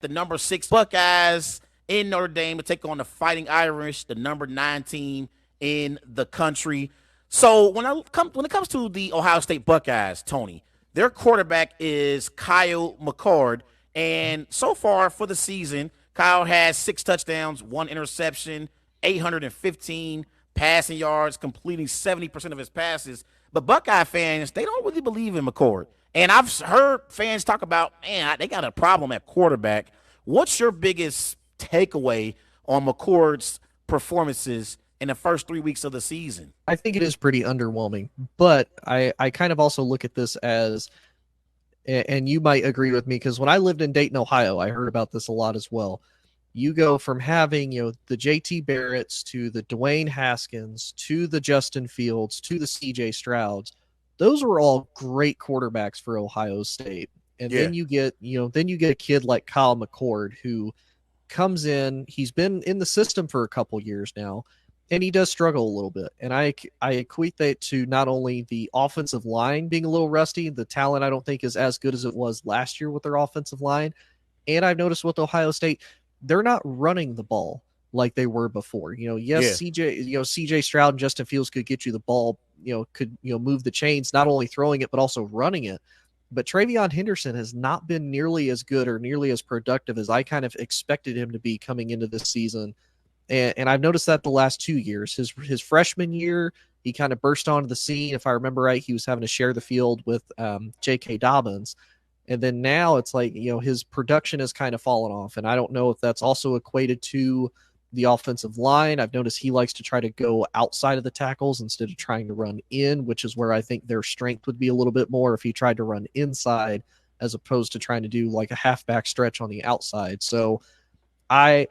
the number 6 Buckeyes in Notre Dame to take on the Fighting Irish, the number 9 team in the country. So when it comes to the Ohio State Buckeyes, Tony, their quarterback is Kyle McCord, and so far for the season, Kyle has 6 touchdowns, 1 interception, 815 passing yards, completing 70% of his passes. But Buckeye fans, they don't really believe in McCord. And I've heard fans talk about, man, they got a problem at quarterback. What's your biggest takeaway on McCord's performances in the first 3 weeks of the season? I think it is pretty underwhelming, but I kind of also look at this as, and you might agree with me, because when I lived in Dayton, Ohio, I heard about this a lot as well. You go from having, the JT Barretts to the Dwayne Haskins to the Justin Fields to the CJ Strouds. Those were all great quarterbacks for Ohio State. And Yeah. then you get, a kid like Kyle McCord who comes in. He's been in the system for a couple years now, and he does struggle a little bit. And I equate that to not only the offensive line being a little rusty, the talent I don't think is as good as it was last year with their offensive line. And I've noticed with Ohio State, they're not running the ball like they were before. Yes, Yeah. CJ Stroud and Justin Fields could get you the ball, could move the chains, not only throwing it but also running it. But Travion Henderson has not been nearly as good or nearly as productive as I kind of expected him to be coming into this season. And I've noticed that the last 2 years. His freshman year, he kind of burst onto the scene. If I remember right, he was having to share the field with J.K. Dobbins. And then now it's like, his production has kind of fallen off. And I don't know if that's also equated to the offensive line. I've noticed he likes to try to go outside of the tackles instead of trying to run in, which is where I think their strength would be a little bit more if he tried to run inside as opposed to trying to do like a halfback stretch on the outside. So I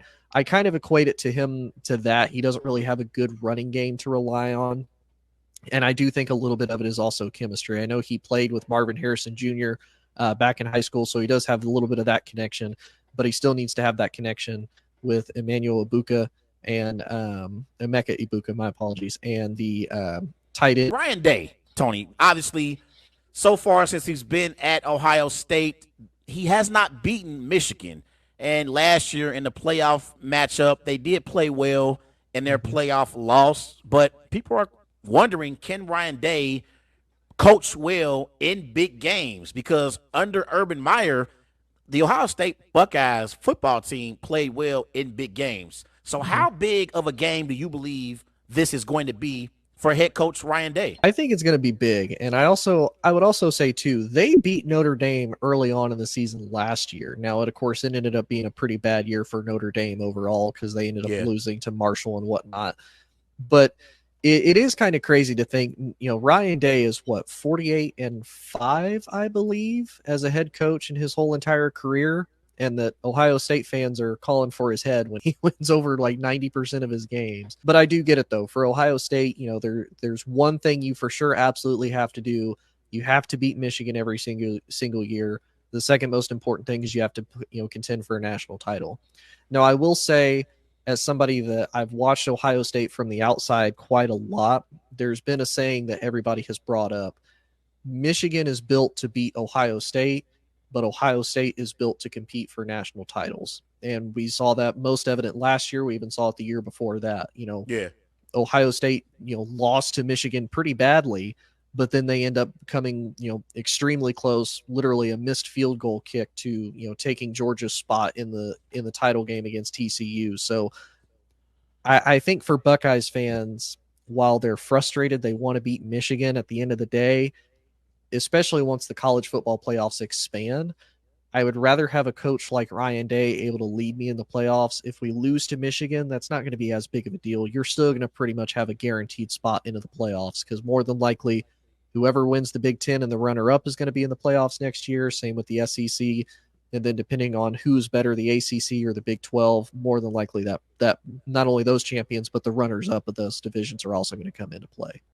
kind of equate it to that. He doesn't really have a good running game to rely on. And I do think a little bit of it is also chemistry. I know he played with Marvin Harrison Jr. Back in high school, so he does have a little bit of that connection, but he still needs to have that connection with Emmanuel Ibuka and Emeka Ibuka, my apologies, and the tight end. Ryan Day, Tony, obviously, so far since he's been at Ohio State, he has not beaten Michigan. And last year in the playoff matchup, they did play well in their playoff loss. But people are wondering, can Ryan Day coach well in big games? Because under Urban Meyer, the Ohio State Buckeyes football team played well in big games. So how big of a game do you believe this is going to be for head coach Ryan Day? I think it's going to be big. And I would also say too, they beat Notre Dame early on in the season last year. Now, of course, it ended up being a pretty bad year for Notre Dame overall because they ended up losing to Marshall and whatnot. But it is kind of crazy to think, Ryan Day is 48-5, I believe, as a head coach in his whole entire career. And that Ohio State fans are calling for his head when he wins over like 90% of his games. But I do get it, though. For Ohio State, there's one thing you for sure absolutely have to do. You have to beat Michigan every single year. The second most important thing is you have to, contend for a national title. Now, I will say, as somebody that I've watched Ohio State from the outside quite a lot, there's been a saying that everybody has brought up. Michigan is built to beat Ohio State, but Ohio State is built to compete for national titles. And we saw that most evident last year. We even saw it the year before that. Ohio State, lost to Michigan pretty badly, but then they end up coming, extremely close, literally a missed field goal kick to, taking Georgia's spot in the title game against TCU. So I think for Buckeyes fans, while they're frustrated, they want to beat Michigan at the end of the day, especially once the college football playoffs expand. I would rather have a coach like Ryan Day able to lead me in the playoffs. If we lose to Michigan, that's not going to be as big of a deal. You're still going to pretty much have a guaranteed spot into the playoffs because more than likely, whoever wins the Big Ten and the runner-up is going to be in the playoffs next year. Same with the SEC. And then depending on who's better, the ACC or the Big 12, more than likely that not only those champions, but the runners-up of those divisions are also going to come into play.